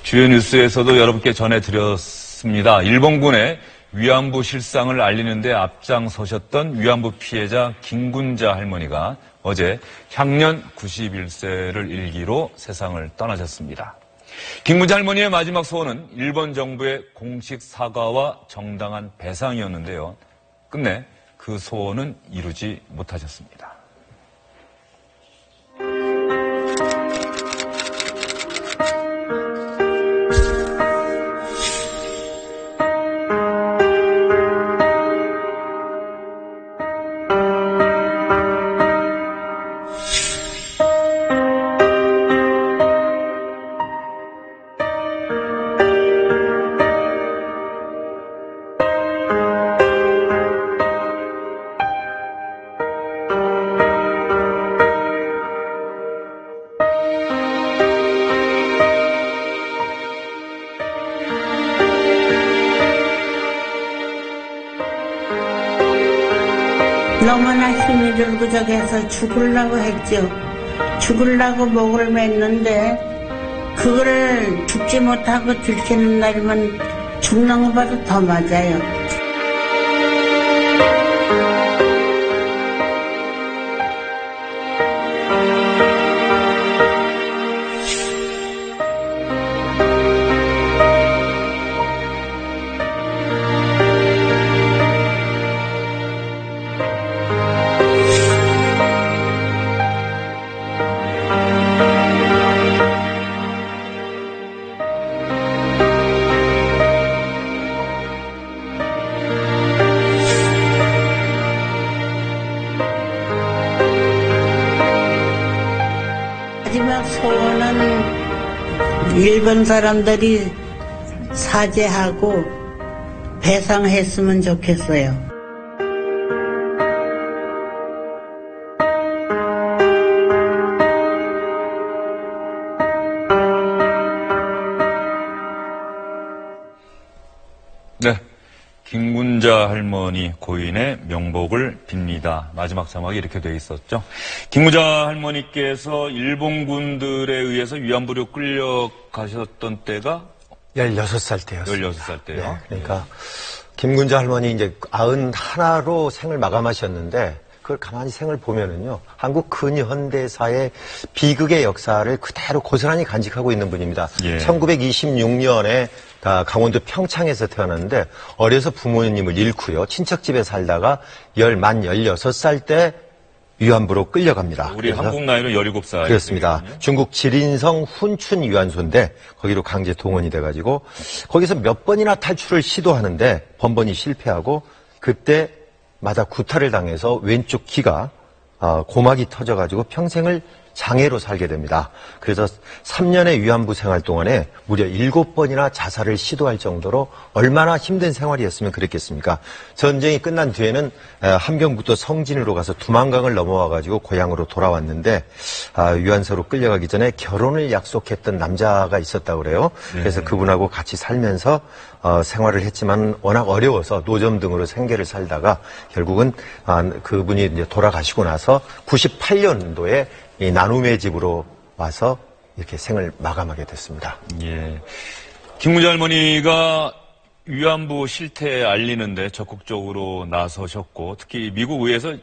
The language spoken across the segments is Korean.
주요 뉴스에서도 여러분께 전해드렸습니다. 일본군의 위안부 실상을 알리는 데 앞장서셨던 위안부 피해자 김군자 할머니가 어제 향년 91세를 일기로 세상을 떠나셨습니다. 김군자 할머니의 마지막 소원은 일본 정부의 공식 사과와 정당한 배상이었는데요. 끝내 그 소원은 이루지 못하셨습니다. 너무나 힘이 들고 저기서 죽으려고 했죠. 죽으려고 목을 맸는데 그거를 죽지 못하고 들키는 날이면 죽는 것보다 더 맞아요. 마지막 소원은 일본 사람들이 사죄하고 배상했으면 좋겠어요. 네. 김군자 할머니 고인의 명복을 빕니다. 마지막 자막이 이렇게 돼 있었죠. 김군자 할머니께서 일본군들에 의해서 위안부로 끌려가셨던 때가 16살 때였어요. 16살 때요. 네, 그러니까 김군자 할머니 이제 91로 생을 마감하셨는데 그걸 가만히 생을 보면은요, 한국 근현대사의 비극의 역사를 그대로 고스란히 간직하고 있는 분입니다. 예. 1926년에 강원도 평창에서 태어났는데 어려서 부모님을 잃고요. 친척집에 살다가 만 16살 때 위안부로 끌려갑니다. 우리 한국 나이로 17살. 그렇습니다. 되겠군요. 중국 지린성 훈춘 위안소인데 거기로 강제 동원이 돼가지고 거기서 몇 번이나 탈출을 시도하는데 번번이 실패하고 그때마다 구타를 당해서 왼쪽 귀가 고막이 터져가지고 평생을 장애로 살게 됩니다. 그래서 3년의 위안부 생활 동안에 무려 7번이나 자살을 시도할 정도로 얼마나 힘든 생활이었으면 그랬겠습니까? 전쟁이 끝난 뒤에는 함경북도 성진으로 가서 두만강을 넘어와가지고 고향으로 돌아왔는데 위안소로 끌려가기 전에 결혼을 약속했던 남자가 있었다고 그래요. 그래서 그분하고 같이 살면서 생활을 했지만 워낙 어려워서 노점 등으로 생계를 살다가 결국은 그분이 이제 돌아가시고 나서 98년도에 이 나눔의 집으로 와서 이렇게 생을 마감하게 됐습니다. 예. 김군자 할머니가 위안부 실태 알리는데 적극적으로 나서셨고, 특히 미국 의회에서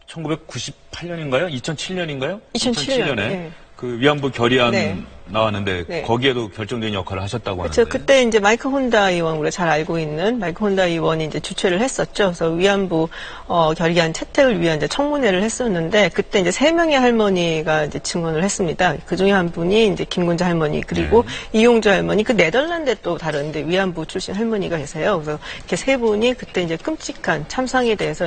1998년인가요? 2007년인가요? 2007년에 네. 그 위안부 결의안 네. 나왔는데 네. 거기에도 결정적인 역할을 하셨다고 하는데. 그렇죠. 그때 이제 마이크 혼다 의원, 우리가 잘 알고 있는 마이크 혼다 의원이 이제 주최를 했었죠. 그래서 위안부 결의안 채택을 위한 이제 청문회를 했었는데 그때 이제 3명의 할머니가 이제 증언을 했습니다. 그 중에 한 분이 이제 김군자 할머니 그리고 이용주 할머니, 그 네덜란드에 또 다른 데 위안부 출신 할머니가 계세요. 그래서 이렇게 3분이 그때 이제 끔찍한 참상에 대해서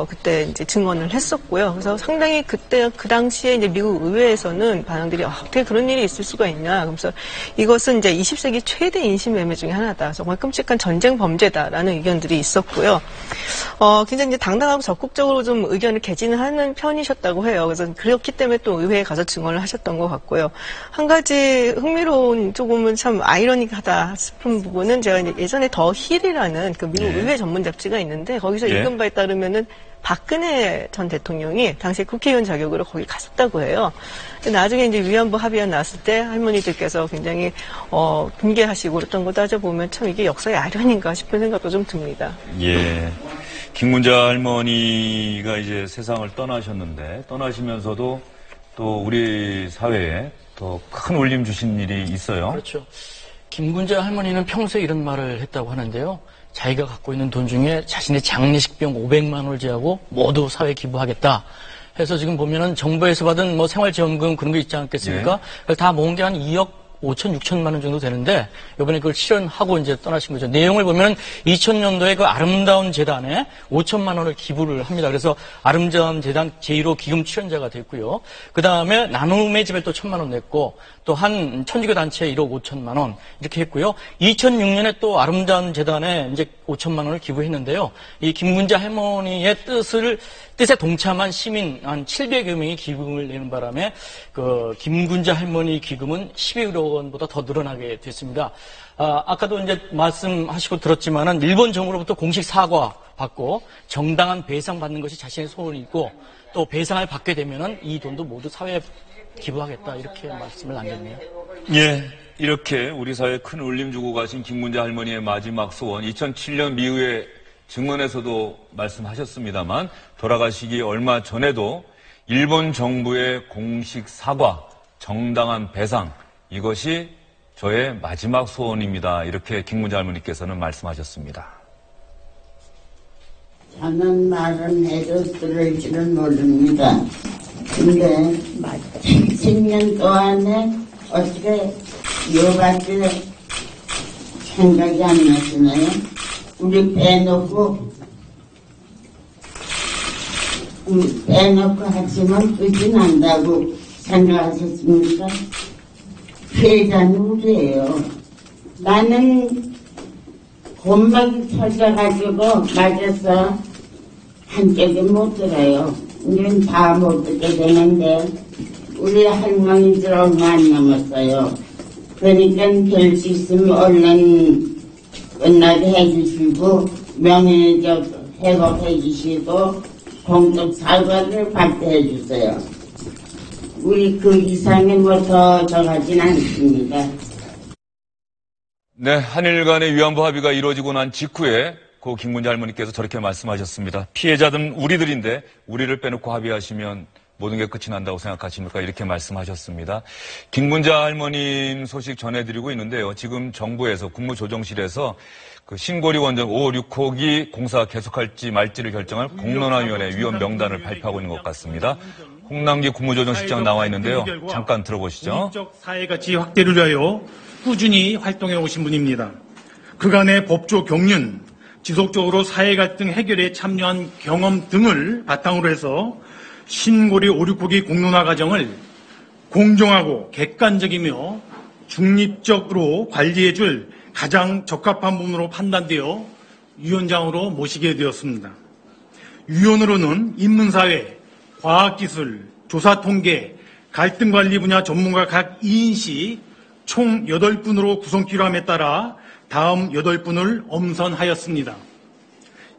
그때 이제 증언을 했었고요. 그래서 상당히 그때 그 당시에 이제 미국 의회에서는 반응들이 어떻게 그런 일이 있을 수가 있냐. 그래서 이것은 이제 20세기 최대 인신매매 중에 하나다. 정말 끔찍한 전쟁 범죄다라는 의견들이 있었고요. 굉장히 이제 당당하고 적극적으로 좀 의견을 개진하는 편이셨다고 해요. 그래서 그렇기 때문에 또 의회에 가서 증언을 하셨던 것 같고요. 한 가지 흥미로운 조금은 참 아이러니하다 싶은 부분은 제가 이제 예전에 더 힐이라는 그 미국 의회 전문 잡지가 있는데 거기서 읽은 바에 따르면은 박근혜 전 대통령이 당시 국회의원 자격으로 거기 갔었다고 해요. 근데 나중에 이제 위안부 합의안 나왔을 때 할머니들께서 굉장히 분개하시고 그랬던 거 따져보면 참 이게 역사의 아련인가 싶은 생각도 좀 듭니다. 예. 김군자 할머니가 이제 세상을 떠나셨는데 떠나시면서도 또 우리 사회에 더 큰 울림 주신 일이 있어요. 그렇죠. 김군자 할머니는 평소에 이런 말을 했다고 하는데요. 자기가 갖고 있는 돈 중에 자신의 장례식비용 500만 원을 제하고 모두 사회에 기부하겠다. 해서 지금 보면은 정부에서 받은 뭐 생활지원금 그런 거 있지 않겠습니까? 그걸 다 모은 게 한 2억 5천, 6천만 원 정도 되는데 이번에 그걸 실현하고 이제 떠나신 거죠. 내용을 보면 2000년도에 그 아름다운 재단에 5천만 원을 기부를 합니다. 그래서 아름다운 재단 제1호 기금 출연자가 됐고요. 그 다음에 나눔의 집에 또 1,000만 원 냈고 또 한 천주교 단체에 1억 5천만 원 이렇게 했고요. 2006년에 또 아름다운 재단에 이제 5천만 원을 기부했는데요. 이 김군자 할머니의 뜻에 동참한 시민 한 700여 명이 기금을 내는 바람에 그 김군자 할머니 기금은 11억 원보다 더 늘어나게 됐습니다. 아까도 이제 말씀하시고 들었지만은 일본 정부로부터 공식 사과 받고 정당한 배상 받는 것이 자신의 소원이고 또 배상을 받게 되면은 이 돈도 모두 사회에 기부하겠다 이렇게 말씀을 남겼네요. 예. 이렇게 우리 사회에 큰 울림 주고 가신 김군자 할머니의 마지막 소원 2007년 미의회 증언에서도 말씀하셨습니다만 돌아가시기 얼마 전에도 일본 정부의 공식 사과, 정당한 배상 이것이 저의 마지막 소원입니다. 이렇게 김군자 할머니께서는 말씀하셨습니다. 저는 말은 해도 들을 줄은 모릅니다. 근데 70년 동안에 어떻게 이거밖에 생각이 안 나시나요? 우리 빼놓고 하지만 끝이 난다고 생각하셨습니까? 피해자는 우리예요. 나는 곰막이 터져가지고 맞아서 한쪽에 못 들어요. 이건 다 못 듣게 되는데 우리 할머니들 얼마 안 남았어요. 그러니까 될 수 있으면 얼른 끝나게 해주시고 명예적 회복해 주시고 공적 사과를 받게 해주세요. 우리 그 이상의 뭐 더 하진 않습니다. 네, 한일 간의 위안부 합의가 이루어지고 난 직후에 고 김군자 할머니께서 저렇게 말씀하셨습니다. 피해자들은 우리들인데 우리를 빼놓고 합의하시면 모든 게 끝이 난다고 생각하십니까? 이렇게 말씀하셨습니다. 김군자 할머님 소식 전해드리고 있는데요. 지금 정부에서 국무조정실에서 그 신고리 원전 5, 6호기 공사 계속할지 말지를 결정할 공론화위원회 위원 명단을 발표하고 있는 것 같습니다. 홍남기 국무조정실장 나와 있는데요. 잠깐 들어보시죠. 국민적 사회가치 확대를 위하여 꾸준히 활동해 오신 분입니다. 그간의 법조 경륜, 지속적으로 사회 갈등 해결에 참여한 경험 등을 바탕으로 해서 신고리 5, 6호기 공론화 과정을 공정하고 객관적이며 중립적으로 관리해줄 가장 적합한 분으로 판단되어 위원장으로 모시게 되었습니다. 위원으로는 인문사회, 과학기술, 조사통계, 갈등관리 분야 전문가 각 2인씩 총 8분으로 구성키로 함에 따라 다음 8분을 엄선하였습니다.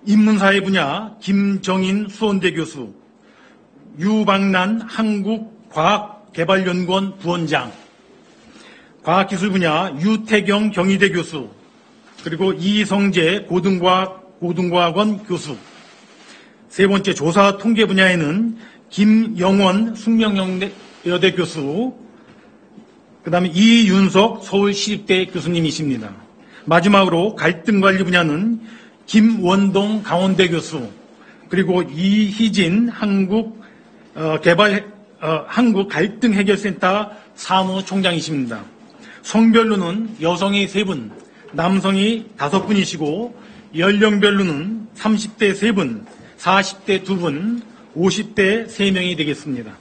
인문사회 분야 김정인 수원대 교수, 유박난 한국과학개발연구원 부원장, 과학기술 분야 유태경 경희대 교수, 그리고 이성재 고등과학원 교수, 세 번째 조사 통계 분야에는 김영원 숙명여대 교수, 그 다음에 이윤석 서울시립대 교수님이십니다. 마지막으로 갈등관리 분야는 김원동 강원대 교수, 그리고 이희진 한국갈등해결센터 사무총장이십니다. 성별로는 여성이 3분, 남성이 5분이시고 연령별로는 30대 3분, 40대 2분, 50대 3명이 되겠습니다.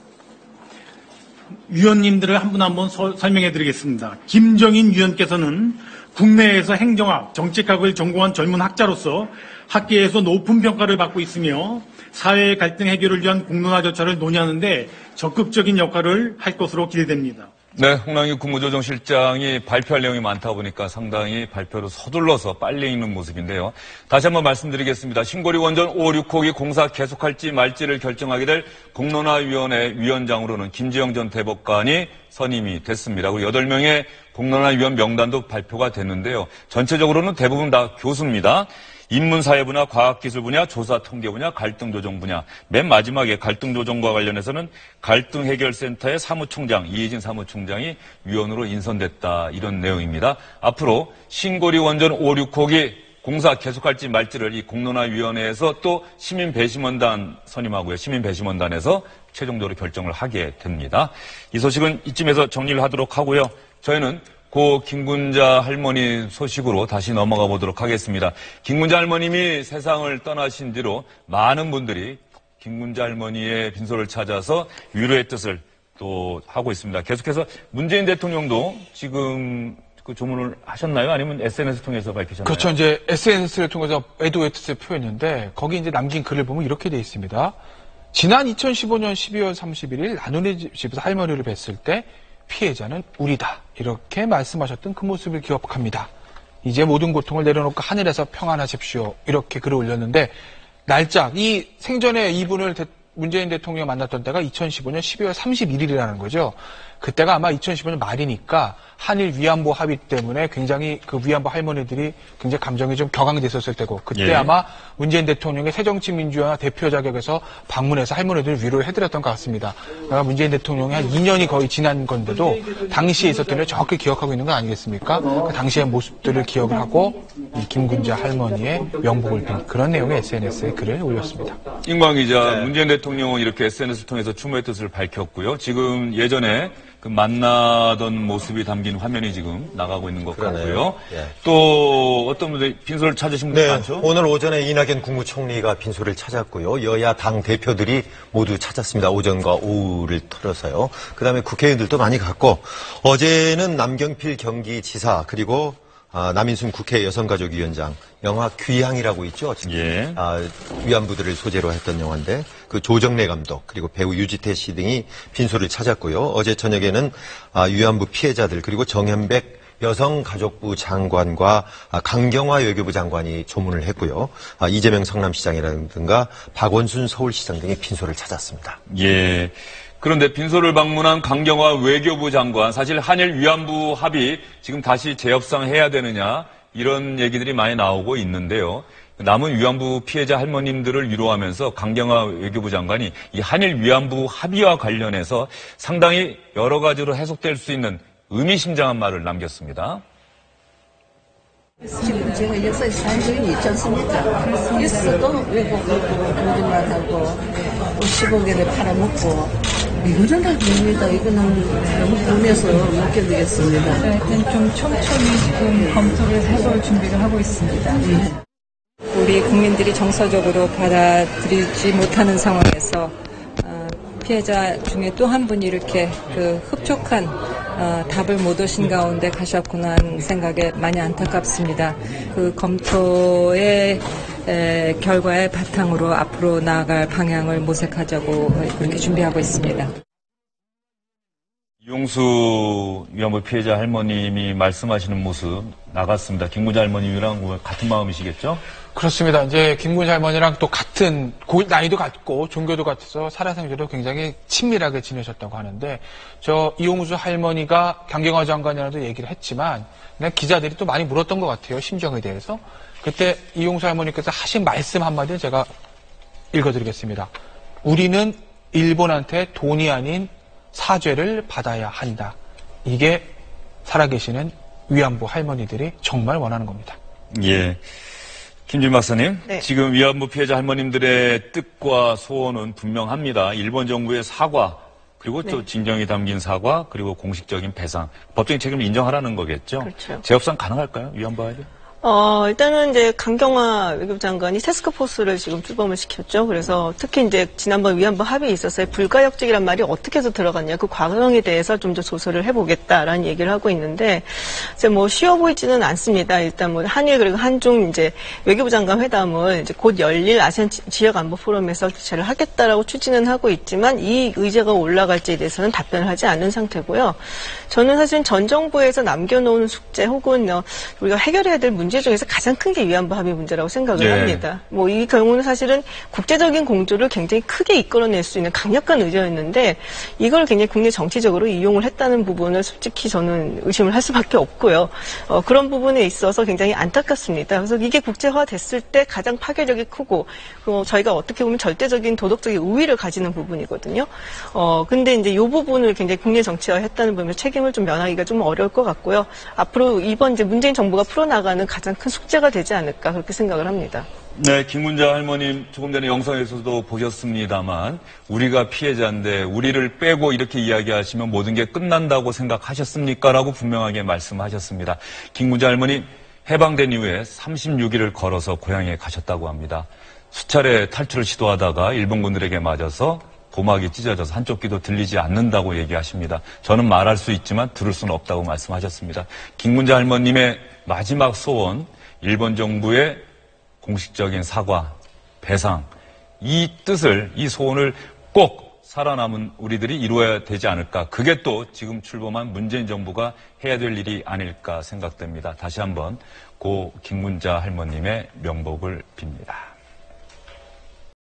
위원님들을 한 분 한 분 설명해 드리겠습니다. 김정인 위원께서는 국내에서 행정학, 정책학을 전공한 젊은 학자로서 학계에서 높은 평가를 받고 있으며 사회의 갈등 해결을 위한 공론화 절차를 논의하는 데 적극적인 역할을 할 것으로 기대됩니다. 네, 홍남기 국무조정실장이 발표할 내용이 많다 보니까 상당히 발표를 서둘러서 빨리 읽는 모습인데요. 다시 한번 말씀드리겠습니다. 신고리 원전 5, 6호기 공사 계속할지 말지를 결정하게 될 공론화위원회 위원장으로는 김지영 전 대법관이 선임이 됐습니다. 그리고 8명의 공론화위원 명단도 발표가 됐는데요. 전체적으로는 대부분 다 교수입니다. 인문사회 분야, 과학기술 분야, 조사 통계 분야, 갈등 조정 분야. 맨 마지막에 갈등 조정과 관련해서는 갈등 해결센터의 사무총장, 이혜진 사무총장이 위원으로 인선됐다. 이런 내용입니다. 앞으로 신고리 원전 5, 6호기 공사 계속할지 말지를 이 공론화위원회에서 또 시민배심원단 선임하고요. 시민배심원단에서 최종적으로 결정을 하게 됩니다. 이 소식은 이쯤에서 정리를 하도록 하고요. 저희는 고 김군자 할머니 소식으로 다시 넘어가 보도록 하겠습니다. 김군자 할머님이 세상을 떠나신 뒤로 많은 분들이 김군자 할머니의 빈소를 찾아서 위로의 뜻을 또 하고 있습니다. 계속해서 문재인 대통령도 지금 그 조문을 하셨나요? 아니면 SNS 통해서 밝히셨나요? 그렇죠. 이제 SNS를 통해서 애도의 뜻을 표했는데 거기 이제 남긴 글을 보면 이렇게 돼 있습니다. 지난 2015년 12월 31일 나누네 집에서 할머니를 뵀을 때 피해자는 우리다. 이렇게 말씀하셨던 그 모습을 기억합니다. 이제 모든 고통을 내려놓고 하늘에서 평안하십시오. 이렇게 글을 올렸는데 날짜, 이 생전에 이분을 문재인 대통령이 만났던 때가 2015년 12월 31일이라는 거죠. 그때가 아마 2015년 말이니까 한일 위안부 합의 때문에 굉장히 그 위안부 할머니들이 굉장히 감정이 좀 격앙됐었을 때고 그때 아마 문재인 대통령의 새정치민주연합 대표 자격에서 방문해서 할머니들을 위로를 해드렸던 것 같습니다. 그러니까 문재인 대통령이 한 2년이 거의 지난 건데도 당시에 있었던 일을 정확히 기억하고 있는 거 아니겠습니까? 그 당시의 모습들을 기억을 하고 이 김군자 할머니의 명복을 빈 그런 내용의 SNS에 글을 올렸습니다. 임광 기자, 문재인 대통령은 이렇게 SNS를 통해서 추모의 뜻을 밝혔고요. 지금 예전에 그 만나던 모습이 담긴 화면이 지금 나가고 있는 것 같고요. 예. 또 어떤 분들이 빈소를 찾으신 분들 많죠? 오늘 오전에 이낙연 국무총리가 빈소를 찾았고요. 여야 당 대표들이 모두 찾았습니다. 오전과 오후를 털어서요. 그다음에 국회의원들도 많이 갔고 어제는 남경필 경기지사 그리고 남인순 국회 여성가족위원장 영화 귀향이라고 있죠. 지금 위안부들을 소재로 했던 영화인데 그 조정래 감독 그리고 배우 유지태 씨 등이 빈소를 찾았고요. 어제 저녁에는 위안부 피해자들 그리고 정현백 여성가족부 장관과 강경화 외교부 장관이 조문을 했고요. 이재명 성남시장이라든가 박원순 서울시장 등이 빈소를 찾았습니다. 예. 그런데 빈소를 방문한 강경화 외교부 장관, 사실 한일 위안부 합의 지금 다시 재협상해야 되느냐 이런 얘기들이 많이 나오고 있는데요. 남은 위안부 피해자 할머님들을 위로하면서 강경화 외교부 장관이 이 한일 위안부 합의와 관련해서 상당히 여러 가지로 해석될 수 있는 의미심장한 말을 남겼습니다. 지금 제가 역사에 산적이 있지 않습니까? 있어도 외국 거짓말하고 15개를 팔아먹고 이거는 됩니다. 이거는 너무 분해서 못 견디겠습니다. 하여튼 좀 촘촘히 지금 검토를 해볼 준비를 하고 있습니다. 우리 국민들이 정서적으로 받아들이지 못하는 상황에서 피해자 중에 또 한 분이 이렇게 그 흡족한 답을 못 오신 가운데 가셨구나 하는 생각에 많이 안타깝습니다. 그 검토의 결과의 바탕으로 앞으로 나아갈 방향을 모색하자고 그렇게 준비하고 있습니다. 이용수 위안부 피해자 할머님이 말씀하시는 모습 나갔습니다. 김군자 할머님이랑 같은 마음이시겠죠? 그렇습니다. 이제 김군자 할머니랑 또 같은 나이도 같고 종교도 같아서 살아생전도 굉장히 친밀하게 지내셨다고 하는데 저 이용수 할머니가 강경화 장관이라도 얘기를 했지만 그냥 기자들이 또 많이 물었던 것 같아요. 심정에 대해서. 그때 이용수 할머니께서 하신 말씀 한마디를 제가 읽어드리겠습니다. 우리는 일본한테 돈이 아닌 사죄를 받아야 한다. 이게 살아계시는 위안부 할머니들이 정말 원하는 겁니다. 예. 김진 박사님, 네. 지금 위안부 피해자 할머님들의 뜻과 소원은 분명합니다. 일본 정부의 사과, 그리고 또 진정이 담긴 사과, 그리고 공식적인 배상, 법적인 책임을 인정하라는 거겠죠? 그렇죠. 재협상 가능할까요? 위안부 합의? 일단은 이제 강경화 외교부 장관이 태스크포스를 지금 출범을 시켰죠. 그래서 특히 이제 지난번 위안부 합의에 있어서의 불가역적이란 말이 어떻게 해서 들어갔냐. 그 과정에 대해서 좀 더 조사를 해보겠다라는 얘기를 하고 있는데, 이제 뭐 쉬워 보이지는 않습니다. 일단 뭐 한일 그리고 한중 이제 외교부 장관 회담을 이제 곧 열릴 아세안 지역 안보 포럼에서 개최를 하겠다라고 추진은 하고 있지만 이 의제가 올라갈지에 대해서는 답변을 하지 않은 상태고요. 저는 사실 전 정부에서 남겨놓은 숙제 혹은 우리가 해결해야 될 문제 중에서 가장 큰 게 위안부 합의 문제라고 생각을 합니다. 뭐 이 경우는 사실은 국제적인 공조를 굉장히 크게 이끌어낼 수 있는 강력한 의제였는데 이걸 굉장히 국내 정치적으로 이용을 했다는 부분을 솔직히 저는 의심을 할 수밖에 없고요. 그런 부분에 있어서 굉장히 안타깝습니다. 그래서 이게 국제화 됐을 때 가장 파괴력이 크고 저희가 어떻게 보면 절대적인 도덕적인 우위를 가지는 부분이거든요. 근데 이제 이 부분을 굉장히 국내 정치화 했다는 부분에서 책임을 좀 면하기가 좀 어려울 것 같고요. 앞으로 이번 이제 문재인 정부가 풀어나가는 가장 큰 숙제가 되지 않을까 그렇게 생각을 합니다. 네, 김군자 할머님 조금 전에 영상에서도 보셨습니다만 우리가 피해자인데 우리를 빼고 이렇게 이야기하시면 모든 게 끝난다고 생각하셨습니까? 라고 분명하게 말씀하셨습니다. 김군자 할머니 해방된 이후에 36일을 걸어서 고향에 가셨다고 합니다. 수차례 탈출을 시도하다가 일본군들에게 맞아서 고막이 찢어져서 한쪽 귀도 들리지 않는다고 얘기하십니다. 저는 말할 수 있지만 들을 수는 없다고 말씀하셨습니다. 김군자 할머님의 마지막 소원, 일본 정부의 공식적인 사과, 배상, 이 뜻을, 이 소원을 꼭 살아남은 우리들이 이루어야 되지 않을까. 그게 또 지금 출범한 문재인 정부가 해야 될 일이 아닐까 생각됩니다. 다시 한번 고 김군자 할머님의 명복을 빕니다.